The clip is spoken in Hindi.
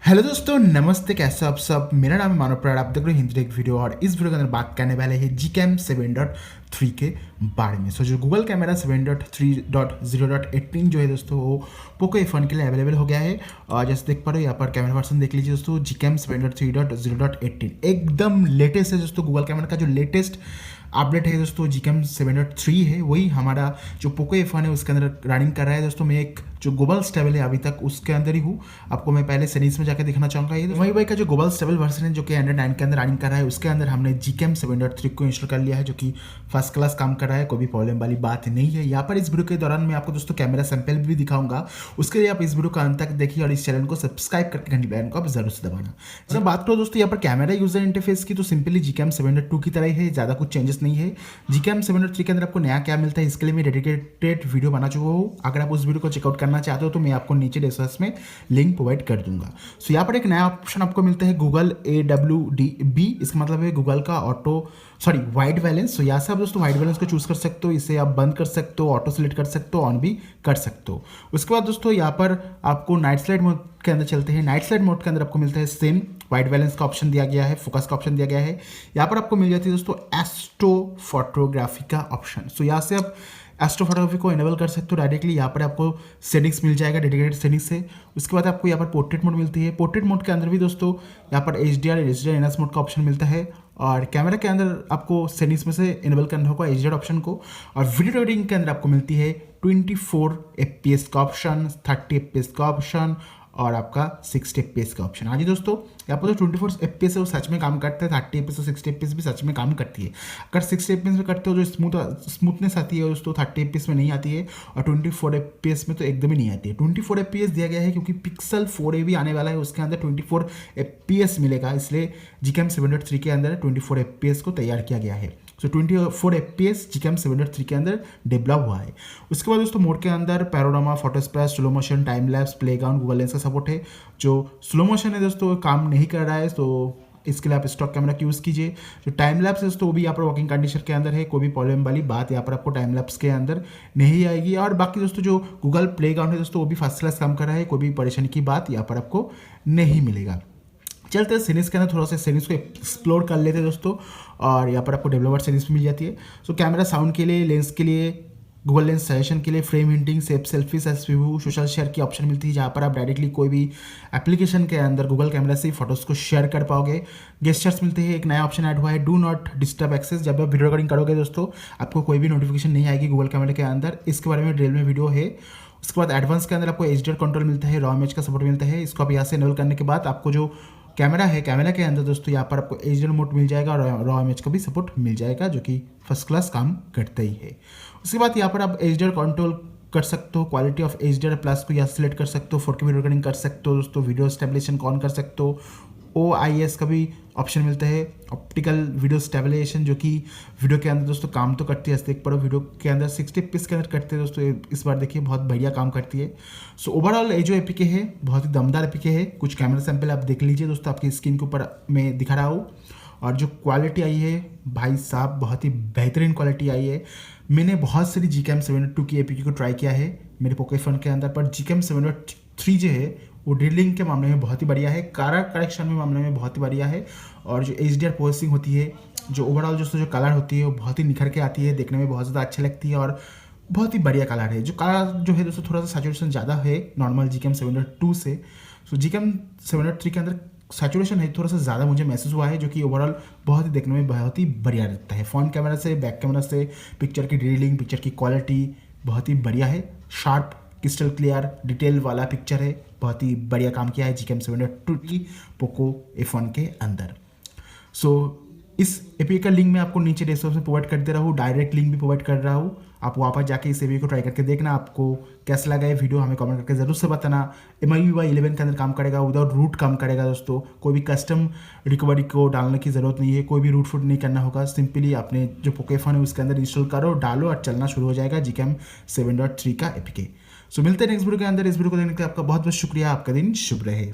हेलो दोस्तों, नमस्ते। कैसे आप सब? मेरा नाम है मानव प्राण। आप देख रहे हो हिंदी एक वीडियो और इस वीडियो के अंदर बात करने वाले हैं जीकैम 7.3 के बारे में। जो गूगल कैमरा 7.3.0.18 जो है दोस्तों वो पोको F1 के लिए अवेलेबल हो गया है। और जैसे देख पा रहे हो यहाँ पर कैमरा वर्जन देख लीजिए दोस्तों, जीकैम 7.3.0.18 एकदम लेटेस्ट है दोस्तों। गूगल कैमरा का जो लेटेस्ट अपडेट है दोस्तों जीकैम 7.3 है, वही हमारा जो पोको F1 है उसके अंदर रनिंग कर रहा है दोस्तों। मैं एक जो ग्लोबल स्टेबल है अभी तक उसके अंदर ही हूँ। आपको मैं पहले सेटिंग्स में जाकर दिखाना चाहूँगा। ये वही का जो ग्लोबल स्टेबल वर्जन है जो कि एंड्रॉइड 9 के अंदर रनिंग कर रहा है, उसके अंदर हमने जीकैम 7.3 को इंस्टॉल कर लिया है, जो कि फर्स्ट क्लास काम कर रहा है। कोई भी प्रॉब्लम वाली बात नहीं है। यहाँ पर इस वीडियो के दौरान मैं आपको दोस्तों कैमरा सैंपल भी दिखाऊंगा। उसके लिए आप इस वीडियो का अंत तक देखिए और इस चैनल को सब्सक्राइब करके घंटी बेल को आप जरूर से दबाना। जब बात करो दोस्तों यहाँ पर कैमरा यूजर इंटरफेस की, तो सिंपली जीकैम 7.2 की तरह ही है, ज़्यादा कुछ चेंजेस नहीं है। जीकैम 7.3 के अंदर आपको नया क्या मिलता है इसके लिए मैं डेडिकेटेड वीडियो बना चुका हूँ। अगर आप उस वीडियो को चेकआउट करना चाहते हो तो मैं आपको नीचे डिस्क्रिप्शन में लिंक प्रोवाइड कर दूंगा। सो यहाँ पर एक नया ऑप्शन आपको मिलता है गूगल AWDB। इसका मतलब है गूगल का वाइट बैलेंस। सो यहाँ से आप दोस्तों वाइट बैलेंस को चूज कर सकते हो, इसे आप बंद कर सकते हो, ऑटो सेलेक्ट कर सकते हो, ऑन भी कर सकते हो। उसके बाद दोस्तों यहाँ पर आपको नाइट स्लाइड मोड के अंदर चलते हैं। नाइट स्लाइड मोड के अंदर आपको मिलता है सेम वाइट बैलेंस का ऑप्शन दिया गया है, फोकस का ऑप्शन दिया गया है। यहाँ पर आपको मिल जाती है दोस्तों एस्ट्रो फोटोग्राफी का ऑप्शन। सो यहाँ से आप एस्ट्रो फोटोग्राफी को इनेबल कर सकते हो डायरेक्टली। यहाँ पर आपको सेटिंग्स मिल जाएगा डेडिकेटेड सेटिंग्स से। उसके बाद आपको यहाँ पर पोर्ट्रेट मोड मिलती है। पोर्ट्रेट मोड के अंदर भी दोस्तों यहाँ पर HDR एनहांस मोड का ऑप्शन मिलता है। और कैमरा के अंदर आपको सेटिंग्स में से इनेबल करना होगा HDR ऑप्शन को। और वीडियो रेकॉर्डिंग के अंदर आपको मिलती है 24 FPS का ऑप्शन, 30 FPS का ऑप्शन और आपका 60 FPS का ऑप्शन। हाँ जी दोस्तों, यहाँ पर जो 24 FPS है वो सच में काम करता है, 30 FPS और 60 FPS भी सच में काम करती है। अगर 60 FPS में करते हो जो स्मूथनेस आती है दोस्तों 30 FPS में नहीं आती है, और 24 FPS में तो एकदम ही नहीं आती है। 24 FPS दिया गया है क्योंकि पिक्सल 4a भी आने वाला है, उसके अंदर 24 FPS मिलेगा, इसलिए जीकैम 7.3 के अंदर 24 FPS को तैयार किया गया है। सो 24 FPS जीकैम 7.3 के अंदर डेवलप हुआ है। उसके बाद दोस्तों मोड के अंदर panorama, photosphere, slow motion, time lapse, playground, Google lens का सपोर्ट है। जो स्लो मोशन है दोस्तों काम नहीं कर रहा है, तो इसके लिए आप स्टॉक कैमरा की यूज़ कीजिए। जो टाइम लैप्स है दोस्तों वो भी यहाँ पर वर्किंग कंडीशन के अंदर है, कोई भी प्रॉब्लम वाली बात यहाँ पर आपको टाइम लैप्स के अंदर नहीं आएगी। और बाकी दोस्तों जो गूगल प्लेग्राउंड है दोस्तों वो भी फर्स्ट क्लास काम कर रहा है, कोई भी परेशानी की बात यहाँ पर आपको नहीं मिलेगा। चलते हैं सेटिंग्स के अंदर, थोड़ा सा सेटिंग्स को एक्सप्लोर कर लेते हैं दोस्तों। और यहाँ पर आपको डेवलपर सेटिंग्स भी मिल जाती है। सो कैमरा साउंड के लिए, लेंस के लिए, गूगल लेंस सजेशन के लिए, frame hinting, selfie, review, social share की ऑप्शन मिलती है, जहाँ पर आप डायरेक्टली कोई भी एप्लीकेशन के अंदर गूगल कैमरा से फोटोज़ को शेयर कर पाओगे। गेस्चर्स मिलते हैं, एक नया ऑप्शन ऐड हुआ है डू नॉट डिस्टर्ब एक्सेस। जब आप वीडियो रिकॉर्डिंग करोगे दोस्तों आपको कोई भी नोटिफिकेशन नहीं आएगी गूगल कैमरा के अंदर। इसके बारे में डिटेल में वीडियो है। उसके बाद एडवांस के अंदर आपको HDR कंट्रोल मिलता है, रॉ इमेज का सपोर्ट मिलता है। इसको आप यहाँ से इनेबल करने के बाद आपको जो कैमरा है, कैमरा के अंदर दोस्तों यहाँ पर आपको HDR मोड मिल जाएगा और रॉ इमेज का भी सपोर्ट मिल जाएगा, जो कि फर्स्ट क्लास काम करता ही है। उसके बाद यहाँ पर आप HDR कंट्रोल कर सकते हो, क्वालिटी ऑफ HDR प्लस को यहाँ सेलेक्ट कर सकते हो, 4K वीडियो रिकॉर्डिंग कर सकते हो दोस्तों, वीडियो स्टेबलाइजेशन ऑन कर सकते हो, OIS का भी ऑप्शन मिलता है, ऑप्टिकल वीडियो स्टेबलाइजेशन, जो कि वीडियो के अंदर दोस्तों काम तो करती है। देख पड़ो वीडियो के अंदर 60 FPS के अंदर करते हैं दोस्तों, इस बार देखिए बहुत बढ़िया काम करती है। सो ओवरऑल ये जो APK है बहुत ही दमदार APK है। कुछ कैमरा सैंपल आप देख लीजिए दोस्तों, आपकी स्क्रीन के ऊपर मैं दिखा रहा हूँ। और जो क्वालिटी आई है भाई साहब बहुत ही बेहतरीन क्वालिटी आई है। मैंने बहुत सारी जीकैम 7.2 की APK को ट्राई किया है मेरे पोको F1 के अंदर, पर जीकैम 7.3 जो है वो ड्रिलिंग के मामले में बहुत ही बढ़िया है, कलर करेक्शन में मामले में बहुत ही बढ़िया है। और जो HDR प्रोसेसिंग होती है, जो ओवरऑल जो कलर होती है वो बहुत ही निखर के आती है, देखने में बहुत ज़्यादा अच्छी लगती है और बहुत ही बढ़िया कलर है। जो कलर जो है दोस्तों थोड़ा सा सैचुरेशन ज़्यादा है नॉर्मल जीकैम 7.2 से। सो जीकैम 7.3 के अंदर सैचुरेशन है थोड़ा सा ज़्यादा मुझे महसूस हुआ है, जो कि ओवरऑल बहुत ही देखने में बहुत ही बढ़िया लगता है। फ्रंट कैमरा से, बैक कैमरा से पिक्चर की ड्रिलिंग, पिक्चर की क्वालिटी बहुत ही बढ़िया है। शार्प, क्रिस्टल क्लियर, डिटेल वाला पिक्चर है, बहुत ही बढ़िया काम किया है जीकैम 7.2 की पोको F1 के अंदर। सो इस APK का लिंक मैं आपको नीचे डिस्क्रिप्शन में प्रोवाइड कर दे रहा हूँ, डायरेक्ट लिंक भी प्रोवाइड कर रहा हूँ। आप वहाँ पर जाके इस APK को ट्राई करके देखना, आपको कैसा लगा ये वीडियो हमें कमेंट करके ज़रूर से बताना। MIUI 11 के अंदर काम करेगा, विदाउट रूट काम करेगा दोस्तों। कोई भी कस्टम रिकवरी को डालने की ज़रूरत नहीं है, कोई भी रूट फूट नहीं करना होगा। सिंपली आपने जो पोको F1 है उसके अंदर इंस्टॉल करो, डालो और चलना शुरू हो जाएगा जीकैम 7.3 का APK। सो मिलते हैं नेक्स्ट वीडियो के अंदर। इस वीडियो को देखने के लिए आपका बहुत बहुत शुक्रिया। आपका दिन शुभ रहे।